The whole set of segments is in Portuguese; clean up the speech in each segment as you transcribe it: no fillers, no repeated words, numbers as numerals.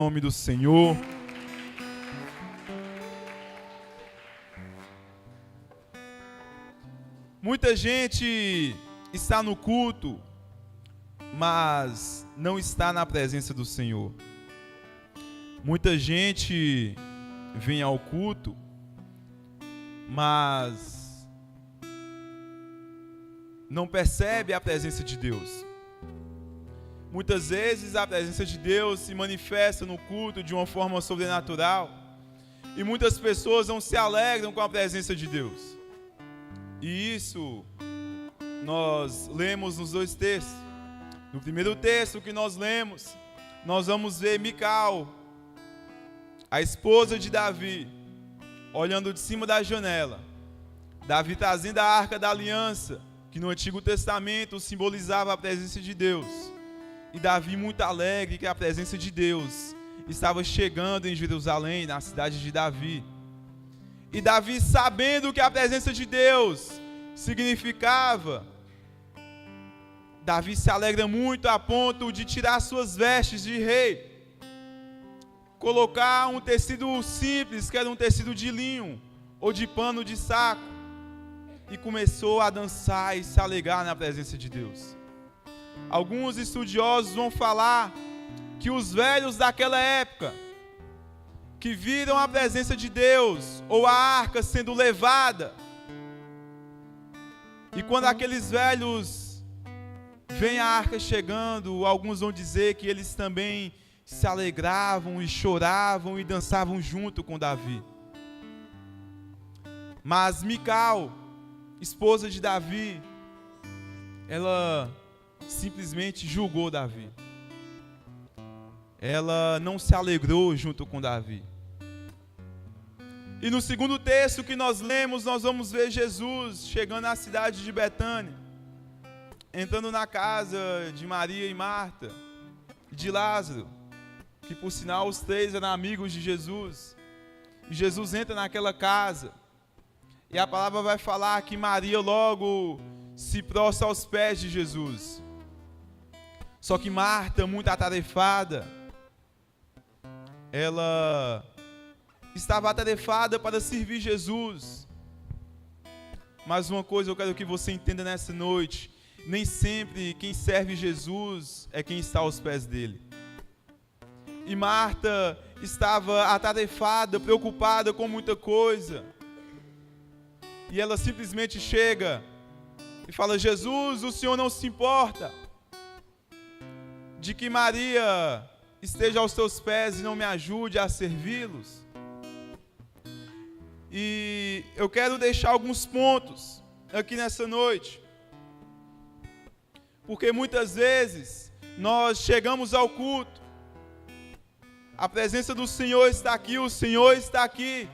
nome do Senhor. Muita gente está no culto, mas não está na presença do Senhor. Muita gente vem ao culto, mas não percebe a presença de Deus. Muitas vezes a presença de Deus se manifesta no culto de uma forma sobrenatural e muitas pessoas não se alegram com a presença de Deus. E isso nós lemos nos dois textos. No primeiro texto que nós lemos, nós vamos ver Mical, a esposa de Davi, olhando de cima da janela. Davi trazendo a arca da aliança, que no Antigo Testamento simbolizava a presença de Deus. E Davi muito alegre que a presença de Deus estava chegando em Jerusalém, na cidade de Davi. E Davi, sabendo que a presença de Deus significava, Davi se alegra muito a ponto de tirar suas vestes de rei, colocar um tecido simples, que era um tecido de linho ou de pano de saco, e começou a dançar e se alegrar na presença de Deus. Alguns estudiosos vão falar que os velhos daquela época, que viram a presença de Deus, ou a arca sendo levada, e quando aqueles velhos veem a arca chegando, alguns vão dizer que eles também se alegravam e choravam e dançavam junto com Davi. Mas Mical, esposa de Davi, ela simplesmente julgou Davi. Ela não se alegrou junto com Davi. E no segundo texto que nós lemos, nós vamos ver Jesus chegando à cidade de Betânia, entrando na casa de Maria e Marta, e de Lázaro, que por sinal os três eram amigos de Jesus. E Jesus entra naquela casa, e a palavra vai falar que Maria logo se prostra aos pés de Jesus. Só que Marta, muito atarefada, ela estava atarefada para servir Jesus. Mas uma coisa eu quero que você entenda nessa noite: nem sempre quem serve Jesus é quem está aos pés dele. E Marta estava atarefada, preocupada com muita coisa. E ela simplesmente chega e fala: Jesus, o Senhor não se importa de que Maria esteja aos teus pés e não me ajude a servi-los? E eu quero deixar alguns pontos aqui nessa noite, porque muitas vezes nós chegamos ao culto, a presença do Senhor está aqui, o Senhor está aqui,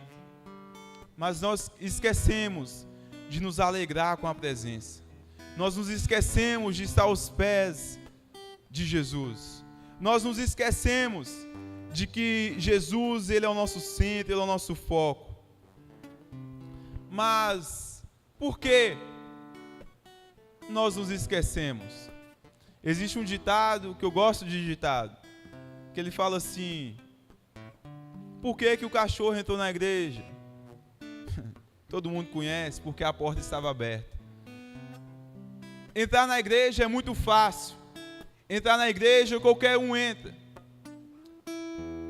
mas nós esquecemos de nos alegrar com a presença. Nós nos esquecemos de estar aos pés de Jesus. Nós nos esquecemos de que Jesus, Ele é o nosso centro, Ele é o nosso foco. Mas por que nós nos esquecemos? Existe um ditado que eu gosto de ditado, que ele fala assim: por que o cachorro entrou na igreja? Todo mundo conhece, porque a porta estava aberta. Entrar na igreja é muito fácil. Entrar na igreja qualquer um entra.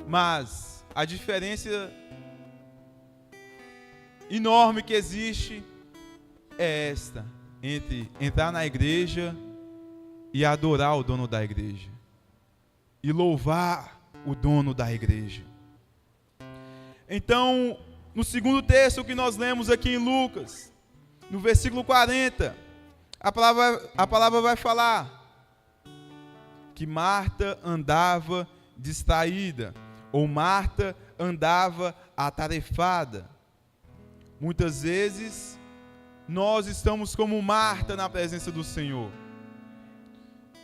Mas a diferença enorme que existe é esta: entre entrar na igreja e adorar o dono da igreja, e louvar o dono da igreja. Então, no segundo texto que nós lemos aqui em Lucas, no versículo 40, a palavra vai falar que Marta andava distraída, ou Marta andava atarefada. Muitas vezes nós estamos como Marta na presença do Senhor.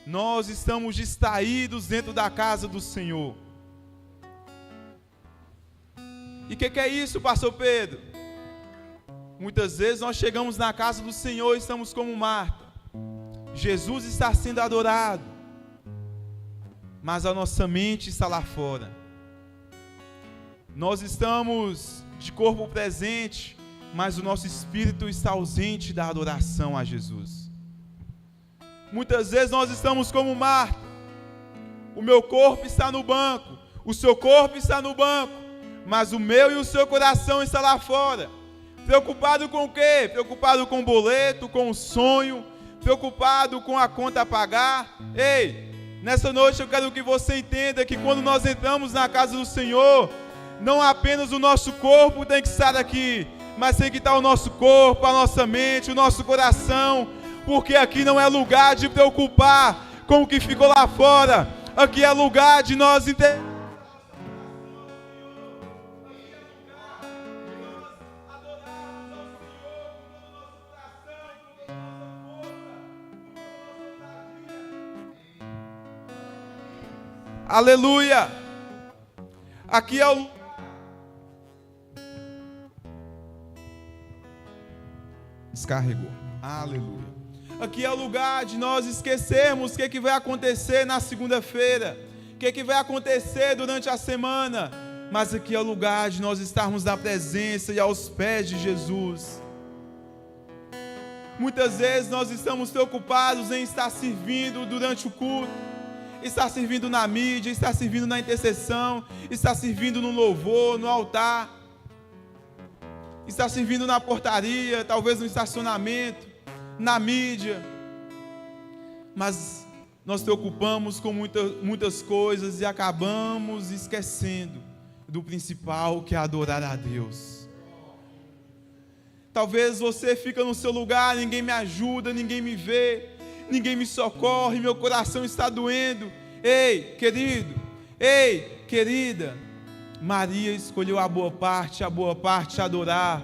Nós estamos distraídos dentro da casa do Senhor. E o que é isso, pastor Pedro? Muitas vezes nós chegamos na casa do Senhor e estamos como Marta. Jesus está sendo adorado, mas a nossa mente está lá fora. Nós estamos de corpo presente, mas o nosso espírito está ausente da adoração a Jesus. Muitas vezes nós estamos como Marta. O meu corpo está no banco, o seu corpo está no banco, mas o meu e o seu coração está lá fora. Preocupado com o quê? Preocupado com o boleto, com o sonho, preocupado com a conta a pagar. Ei, nessa noite eu quero que você entenda que quando nós entramos na casa do Senhor, não apenas o nosso corpo tem que estar aqui, mas tem que estar o nosso corpo, a nossa mente, o nosso coração, porque aqui não é lugar de preocupar com o que ficou lá fora, aqui é lugar de nós entender. Aleluia! Aqui é o... Descarregou. Aleluia. Aqui é o lugar de nós esquecermos o que vai acontecer na segunda-feira, o que vai acontecer durante a semana, mas aqui é o lugar de nós estarmos na presença e aos pés de Jesus. Muitas vezes nós estamos preocupados em estar servindo durante o culto, estar servindo na mídia, estar servindo na intercessão, estar servindo no louvor, no altar, estar servindo na portaria, talvez no estacionamento, na mídia, mas nós preocupamos com muitas coisas e acabamos esquecendo do principal, que é adorar a Deus. Talvez você fica no seu lugar, ninguém me ajuda, ninguém me vê, ninguém me socorre, meu coração está doendo. Ei, querido, ei, querida, Maria escolheu a boa parte adorar.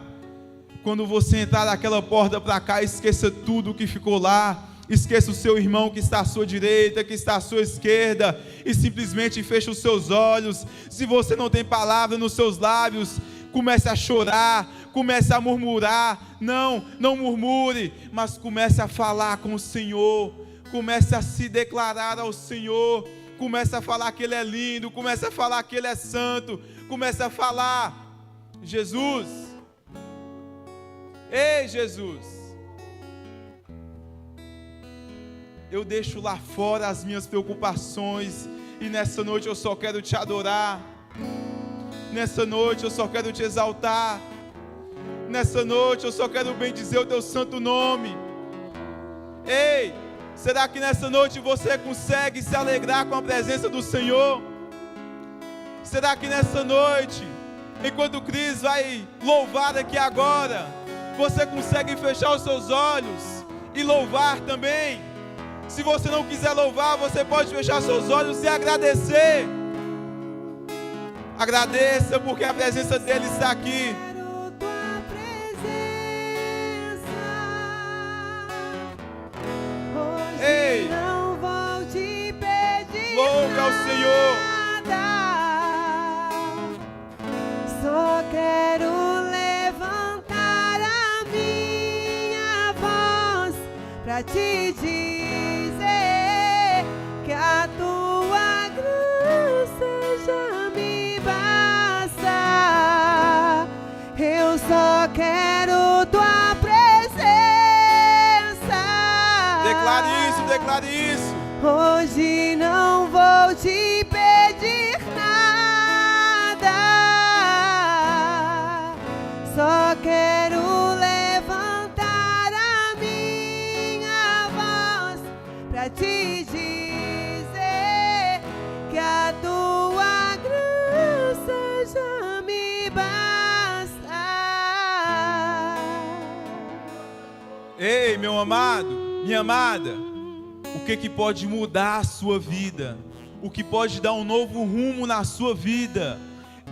Quando você entrar naquela porta para cá, esqueça tudo que ficou lá, esqueça o seu irmão que está à sua direita, que está à sua esquerda, e simplesmente feche os seus olhos. Se você não tem palavra nos seus lábios, comece a chorar, comece a murmurar. Não murmure, mas comece a falar com o Senhor, comece a se declarar ao Senhor, comece a falar que Ele é lindo, comece a falar que Ele é santo, comece a falar: Jesus, ei Jesus, eu deixo lá fora as minhas preocupações, e nessa noite eu só quero te adorar, nessa noite eu só quero te exaltar, nessa noite eu só quero bendizer o teu santo nome. Ei, será que nessa noite você consegue se alegrar com a presença do Senhor? Será que nessa noite, enquanto o Cris vai louvar aqui agora, você consegue fechar os seus olhos e louvar também? Se você não quiser louvar, você pode fechar seus olhos e agradecer. Agradeça, porque a presença dele está aqui. Ei, não vou te pedir louve ao Senhor. nada, só quero levantar a minha voz pra te dizer que a tua graça já me basta. Eu só quero tua presença. Declare isso. Hoje não vou te pedir nada, só quero levantar a minha voz pra te dizer que a tua graça já me basta. Ei, meu amado, minha amada, o que pode mudar a sua vida, o que pode dar um novo rumo na sua vida,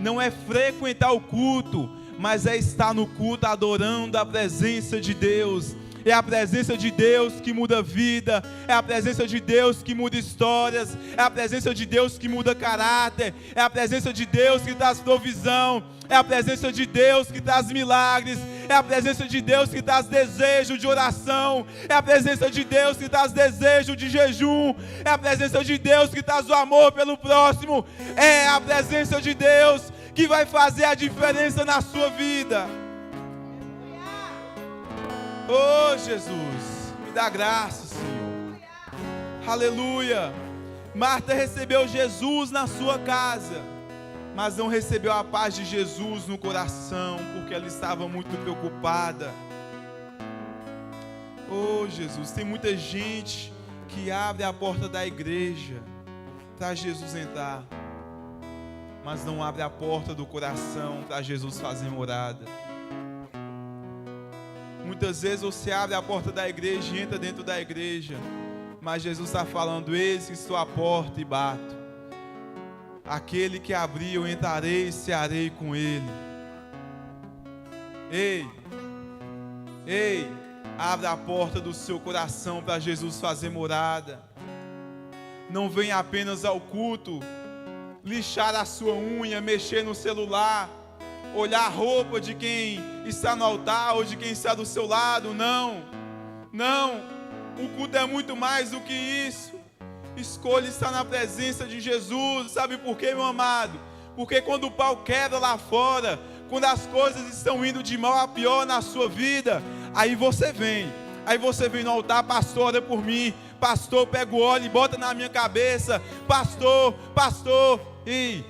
não é frequentar o culto, mas é estar no culto adorando a presença de Deus. É a presença de Deus que muda a vida, é a presença de Deus que muda histórias, é a presença de Deus que muda caráter, é a presença de Deus que traz provisão, é a presença de Deus que traz milagres, é a presença de Deus que traz desejo de oração, é a presença de Deus que traz desejo de jejum, é a presença de Deus que traz o amor pelo próximo, é a presença de Deus que vai fazer a diferença na sua vida. Oh, Jesus, me dá graça, Senhor. Aleluia. Marta recebeu Jesus na sua casa, mas não recebeu a paz de Jesus no coração, porque ela estava muito preocupada. Oh, Jesus, tem muita gente que abre a porta da igreja para Jesus entrar, mas não abre a porta do coração para Jesus fazer morada. Muitas vezes você abre a porta da igreja e entra dentro da igreja, mas Jesus está falando: eis que estou à porta e bato. Aquele que abrir, eu entrarei e cearei com ele. Ei, abre a porta do seu coração para Jesus fazer morada. Não venha apenas ao culto lixar a sua unha, mexer no celular, olhar a roupa de quem está no altar ou de quem está do seu lado. Não, o culto é muito mais do que isso. Escolha estar na presença de Jesus. Sabe por quê, meu amado? Porque quando o pau quebra lá fora, quando as coisas estão indo de mal a pior na sua vida, aí você vem no altar: pastor, ora por mim. Pastor, pega o óleo e bota na minha cabeça. Pastor. E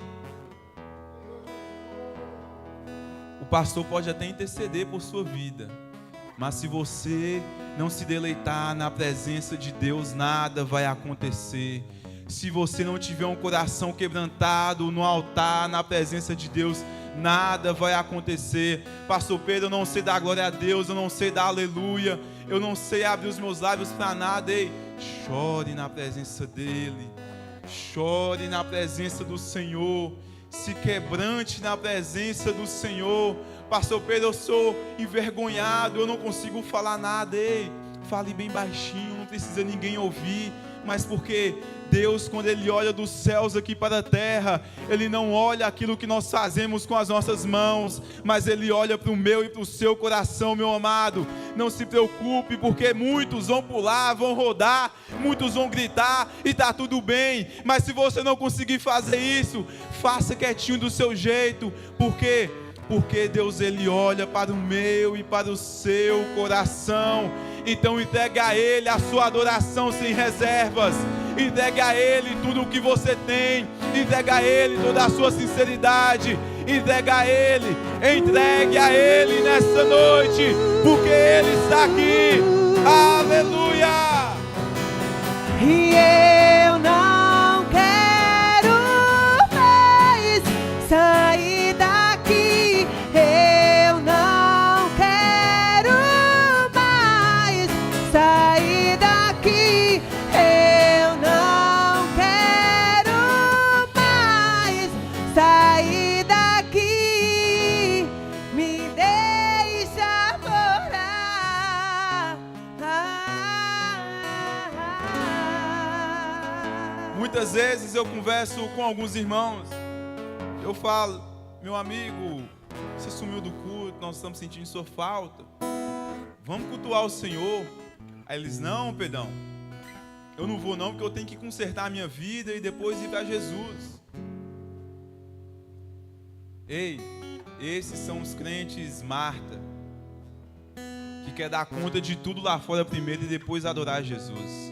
o pastor pode até interceder por sua vida, mas se você não se deleitar na presença de Deus, nada vai acontecer. Se você não tiver um coração quebrantado no altar, na presença de Deus, nada vai acontecer. Pastor Pedro, eu não sei dar glória a Deus, eu não sei dar aleluia, eu não sei abrir os meus lábios para nada. Ei, chore na presença dEle, chore na presença do Senhor, se quebrante na presença do Senhor. Pastor Pedro, eu sou envergonhado, eu não consigo falar nada. Ei, fale bem baixinho, não precisa ninguém ouvir. Mas porque Deus, quando Ele olha dos céus aqui para a terra, Ele não olha aquilo que nós fazemos com as nossas mãos, mas Ele olha para o meu e para o seu coração, meu amado. Não se preocupe, porque muitos vão pular, vão rodar, muitos vão gritar e está tudo bem. Mas se você não conseguir fazer isso, faça quietinho do seu jeito. Por quê? Porque Deus, Ele olha para o meu e para o seu coração. Então entregue a Ele a sua adoração sem reservas. Entregue a Ele tudo o que você tem. Entregue a Ele toda a sua sinceridade. Entregue a Ele nessa noite, porque Ele está aqui. Aleluia! E eu não quero mais sair daqui. Eu não quero mais sair daqui. Eu não quero mais sair daqui. Me deixa morar. Muitas vezes eu converso com alguns irmãos, eu falo: meu amigo, você sumiu do culto, nós estamos sentindo sua falta, vamos cultuar o Senhor. Aí eles: não, Pedrão, eu não vou não, porque eu tenho que consertar a minha vida e depois ir para Jesus. Ei, esses são os crentes Marta, que quer dar conta de tudo lá fora primeiro e depois adorar Jesus.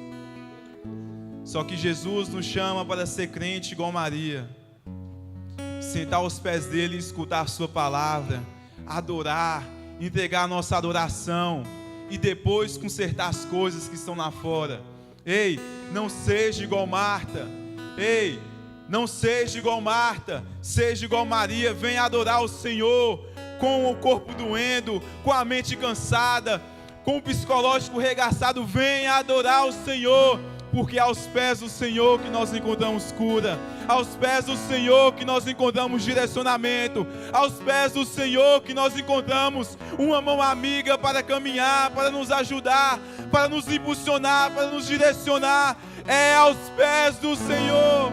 Só que Jesus nos chama para ser crente igual Maria, sentar aos pés dele e escutar a sua palavra, adorar, entregar a nossa adoração e depois consertar as coisas que estão lá fora. Ei, não seja igual Marta. Ei, não seja igual Marta, seja igual Maria. Venha adorar o Senhor com o corpo doendo, com a mente cansada, com o psicológico regaçado. Venha adorar o Senhor, porque é aos pés do Senhor que nós encontramos cura, aos pés do Senhor que nós encontramos direcionamento, aos pés do Senhor que nós encontramos uma mão amiga para caminhar, para nos ajudar, para nos impulsionar, para nos direcionar. É aos pés do Senhor.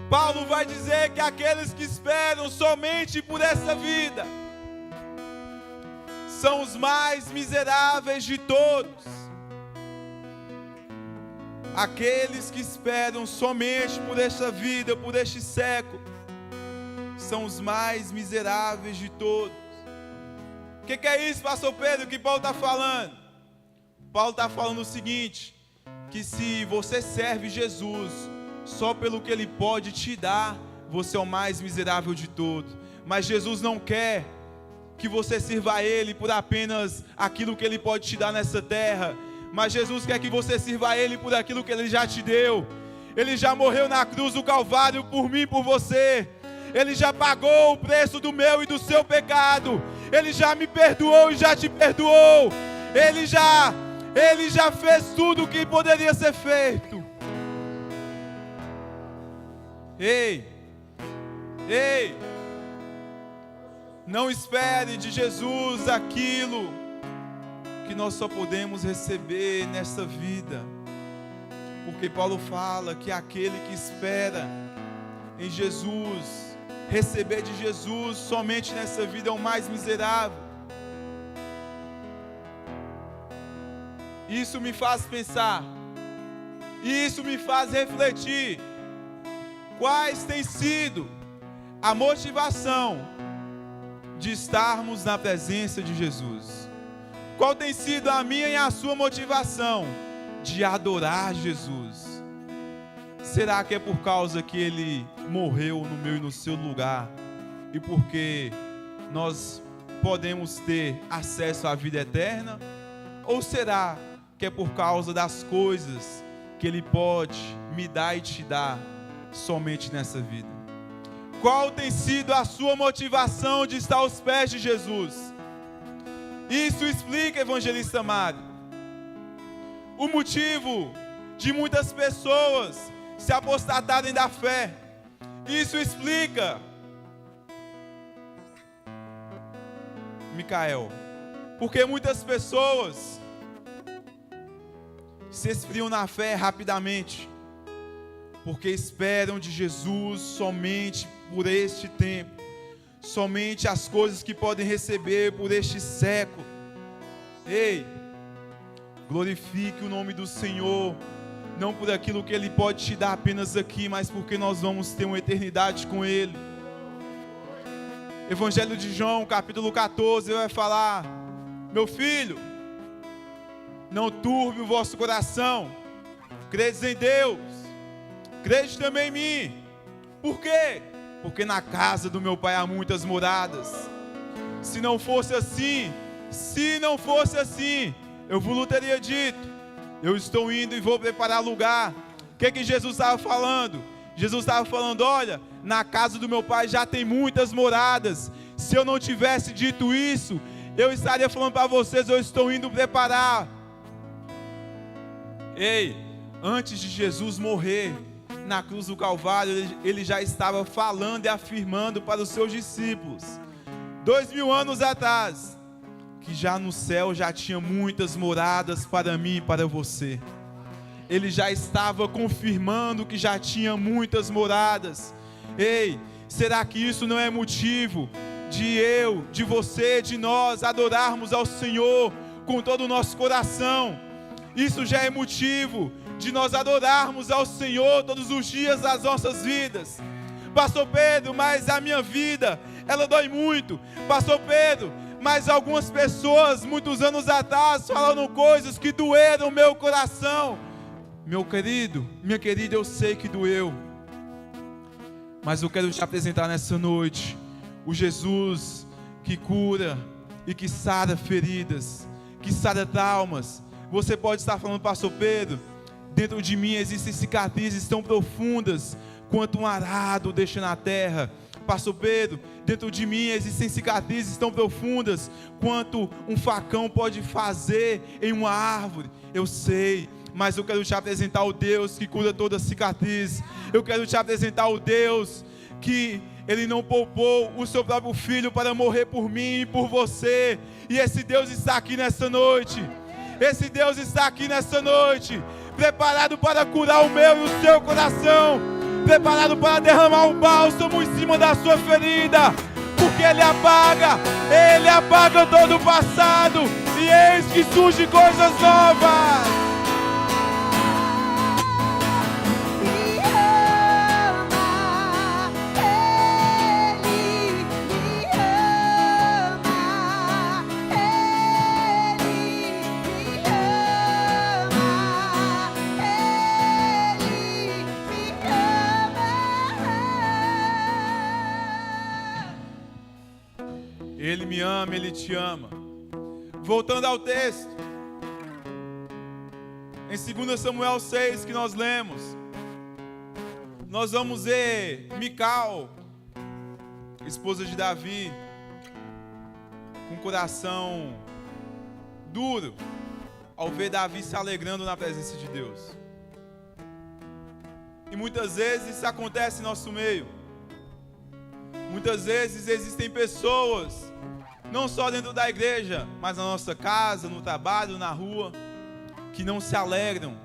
Paulo vai dizer que aqueles que esperam somente por essa vida são os mais miseráveis de todos. aqueles que esperam somente por esta vida, por este século, são os mais miseráveis de todos. O que é isso, pastor Pedro, que Paulo está falando? Paulo está falando o seguinte, que se você serve Jesus só pelo que Ele pode te dar, você é o mais miserável de todos. Mas Jesus não quer que você sirva a Ele por apenas aquilo que Ele pode te dar nessa terra, mas Jesus quer que você sirva a Ele por aquilo que Ele já te deu. Ele já morreu na cruz do Calvário por mim e por você. Ele já pagou o preço do meu e do seu pecado. Ele já me perdoou e já te perdoou. Ele já fez tudo o que poderia ser feito. Ei, não espere de Jesus aquilo que nós só podemos receber nesta vida, porque Paulo fala que aquele que espera em Jesus, receber de Jesus somente nessa vida é o mais miserável. Isso me faz pensar, isso me faz refletir, quais tem sido a motivação de estarmos na presença de Jesus. Qual tem sido a minha e a sua motivação de adorar Jesus? Será que é por causa que Ele morreu no meu e no seu lugar, e porque nós podemos ter acesso à vida eterna? Ou será que é por causa das coisas que Ele pode me dar e te dar somente nessa vida? Qual tem sido a sua motivação de estar aos pés de Jesus? Isso explica, evangelista amado, o motivo de muitas pessoas se apostatarem da fé. Isso explica, Micael, porque muitas pessoas se esfriam na fé rapidamente, porque esperam de Jesus somente por este tempo, somente as coisas que podem receber por este século. Ei, glorifique o nome do Senhor, não por aquilo que Ele pode te dar apenas aqui, mas porque nós vamos ter uma eternidade com Ele. Evangelho de João, capítulo 14, ele vai falar: meu filho, não turbe o vosso coração, credes em Deus, crede também em mim. Por quê? Porque na casa do meu Pai há muitas moradas. Se não fosse assim, eu vos teria dito: eu estou indo e vou preparar lugar. O que Jesus estava falando? Jesus estava falando: olha, na casa do meu Pai já tem muitas moradas. Se eu não tivesse dito isso, eu estaria falando para vocês: eu estou indo preparar. Ei, antes de Jesus morrer na cruz do Calvário, ele já estava falando e afirmando para os seus discípulos, 2000 anos atrás, que já no céu já tinha muitas moradas para mim e para você. Ele já estava confirmando que já tinha muitas moradas. Ei, será que isso não é motivo de eu, de você, de nós adorarmos ao Senhor com todo o nosso coração? Isso já é motivo de nós adorarmos ao Senhor todos os dias das nossas vidas. Pastor Pedro, mas a minha vida, ela dói muito. Pastor Pedro, mas algumas pessoas, muitos anos atrás, falaram coisas que doeram o meu coração. Meu querido, minha querida, eu sei que doeu, mas eu quero te apresentar nessa noite o Jesus que cura e que sara feridas, que sara traumas. Você pode estar falando: pastor Pedro, dentro de mim existem cicatrizes tão profundas quanto um arado deixa na terra. Pastor Pedro, dentro de mim existem cicatrizes tão profundas quanto um facão pode fazer em uma árvore. Eu sei, mas eu quero te apresentar o Deus que cura toda cicatriz. Eu quero te apresentar o Deus que Ele não poupou o seu próprio Filho para morrer por mim e por você. E esse Deus está aqui nessa noite. Esse Deus está aqui nessa noite, preparado para curar o meu e o seu coração, preparado para derramar um bálsamo em cima da sua ferida, porque Ele apaga todo o passado, e eis que surgem coisas novas. Ele me ama, Ele te ama. Voltando ao texto, em 2 Samuel 6 que nós lemos, nós vamos ver Mical, esposa de Davi, com coração duro, ao ver Davi se alegrando na presença de Deus. E muitas vezes isso acontece em nosso meio. Muitas vezes existem pessoas, não só dentro da igreja, mas na nossa casa, no trabalho, na rua, que não se alegram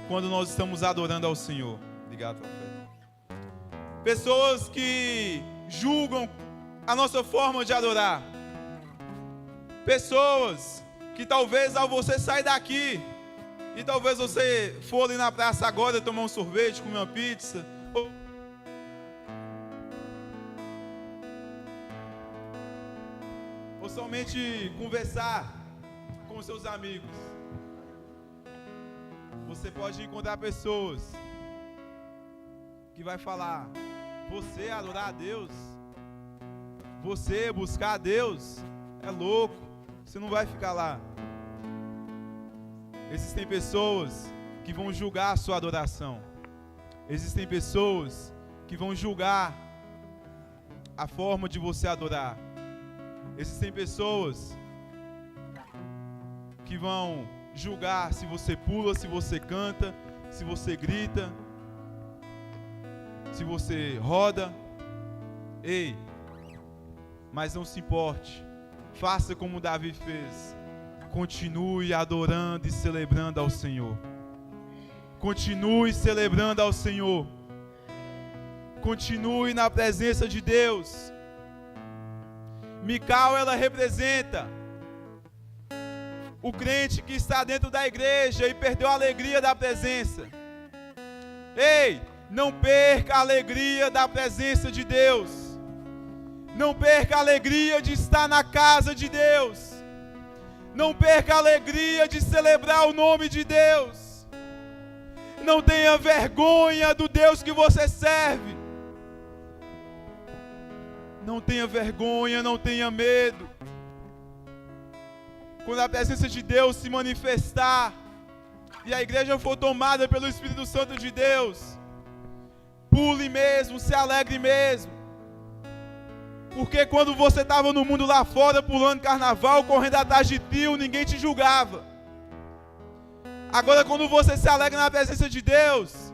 quando nós estamos adorando ao Senhor. Obrigado, profeta. Pessoas que julgam a nossa forma de adorar. Pessoas que talvez ao você sair daqui, e talvez você for ali na praça agora tomar um sorvete, comer uma pizza, ou somente conversar com seus amigos. Você pode encontrar pessoas que vai falar: você adorar a Deus, você buscar a Deus, é louco, você não vai ficar lá. Existem pessoas que vão julgar a sua adoração. Existem pessoas que vão julgar a forma de você adorar. Existem pessoas que vão julgar se você pula, se você canta, se você grita, se você roda. Ei, mas não se importe. Faça como Davi fez. Continue adorando e celebrando ao Senhor. Continue celebrando ao Senhor. Continue na presença de Deus. Mical, ela representa o crente que está dentro da igreja e perdeu a alegria da presença. Ei, não perca a alegria da presença de Deus. Não perca a alegria de estar na casa de Deus. Não perca a alegria de celebrar o nome de Deus. Não tenha vergonha do Deus que você serve. Não tenha vergonha, não tenha medo. Quando a presença de Deus se manifestar e a igreja for tomada pelo Espírito Santo de Deus, pule mesmo, se alegre mesmo. Porque quando você estava no mundo lá fora, pulando carnaval, correndo atrás de tio, ninguém te julgava. Agora quando você se alegra na presença de Deus,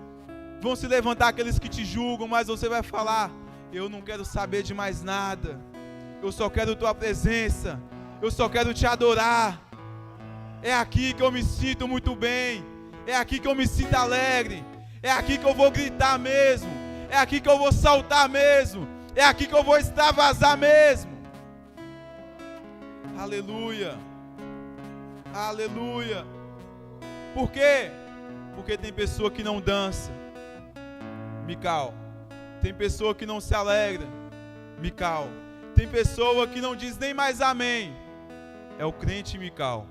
vão se levantar aqueles que te julgam, mas você vai falar: eu não quero saber de mais nada. Eu só quero tua presença. Eu só quero te adorar. É aqui que eu me sinto muito bem. É aqui que eu me sinto alegre. É aqui que eu vou gritar mesmo. É aqui que eu vou saltar mesmo. É aqui que eu vou extravasar mesmo. Aleluia. Aleluia. Por quê? Porque tem pessoa que não dança. Mical. Tem pessoa que não se alegra. Mical. Tem pessoa que não diz nem mais amém. É o crente Mical.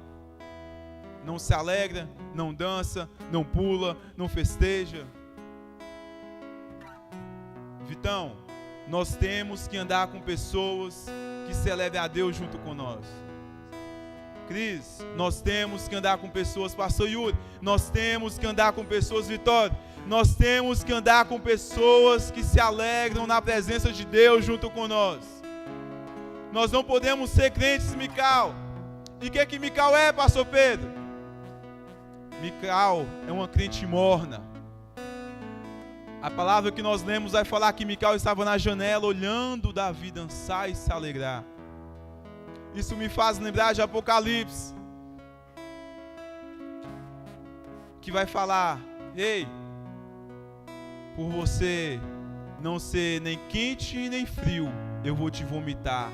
Não se alegra, não dança, não pula, não festeja. Vitão, nós temos que andar com pessoas que celebrem a Deus junto com nós. Cris, nós temos que andar com pessoas, Pastor Yuri, nós temos que andar com pessoas, Vitória, nós temos que andar com pessoas que se alegram na presença de Deus junto com nós. Nós não podemos ser crentes Mical. E o que Mical é, Pastor Pedro? Mical é uma crente morna. A palavra que nós lemos vai falar que Mical estava na janela olhando Davi dançar e se alegrar. Isso me faz lembrar de Apocalipse, que vai falar: ei, por você não ser nem quente nem frio, eu vou te vomitar.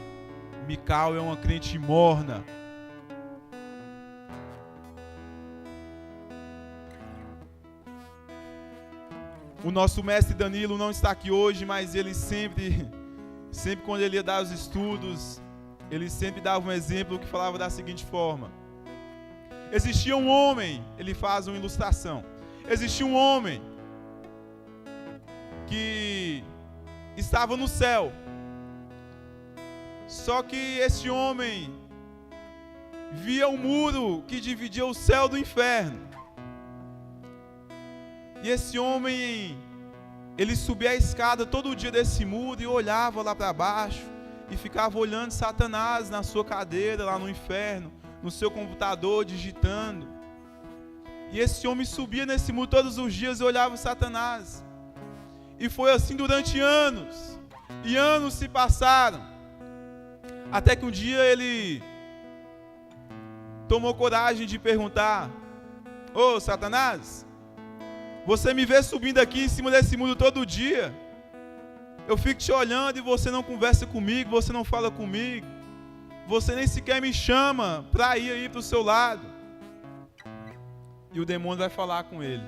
Mical é uma crente morna. O nosso mestre Danilo não está aqui hoje, mas ele sempre quando ele ia dar os estudos, ele sempre dava um exemplo que falava da seguinte forma: existia um homem, ele faz uma ilustração, existia um homem que estava no céu, Só que esse homem via um muro que dividia o céu do inferno. E esse homem, ele subia a escada todo dia desse muro e olhava lá para baixo e ficava olhando Satanás na sua cadeira lá no inferno, no seu computador, digitando. E esse homem subia nesse muro todos os dias e olhava Satanás. E foi assim durante anos. E anos se passaram. Até que um dia ele tomou coragem de perguntar: ô Satanás, você me vê subindo aqui em cima desse muro todo dia. Eu fico te olhando e você não conversa comigo, você não fala comigo. Você nem sequer me chama para ir aí para o seu lado. E o demônio vai falar com ele: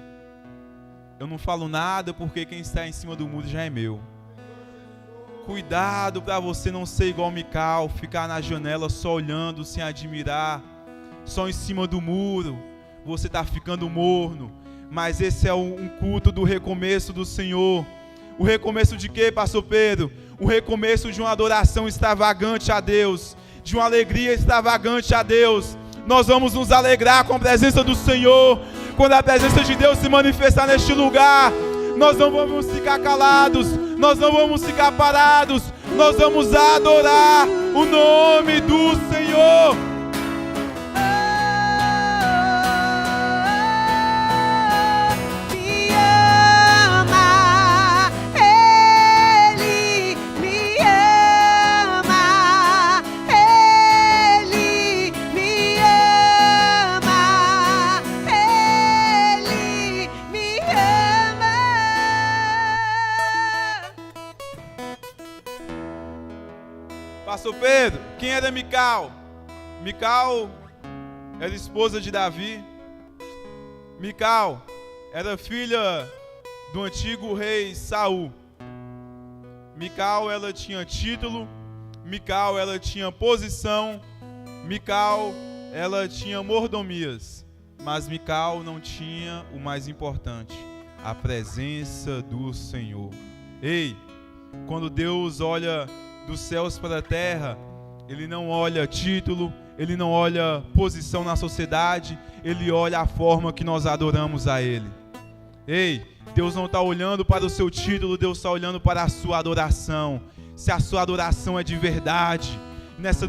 eu não falo nada porque quem está em cima do muro já é meu. Cuidado para você não ser igual Mical, ficar na janela só olhando, sem admirar, só em cima do muro. Você está ficando morno. Mas esse é um culto do recomeço do Senhor. O recomeço de quê, pastor Pedro? O recomeço de uma adoração extravagante a Deus, de uma alegria extravagante a Deus. Nós vamos nos alegrar com a presença do Senhor. Quando a presença de Deus se manifestar neste lugar, nós não vamos ficar calados, nós não vamos ficar parados, nós vamos adorar o nome do Senhor. Pastor Pedro, quem era Mical? Mical era esposa de Davi. Mical era filha do antigo rei Saul. Mical, ela tinha título. Mical, ela tinha posição. Mical, ela tinha mordomias. Mas Mical não tinha o mais importante: a presença do Senhor. Ei, quando Deus olha dos céus para a terra, Ele não olha título, Ele não olha posição na sociedade, Ele olha a forma que nós adoramos a Ele. Ei, Deus não está olhando para o seu título, Deus está olhando para a sua adoração. Se a sua adoração é de verdade, nessa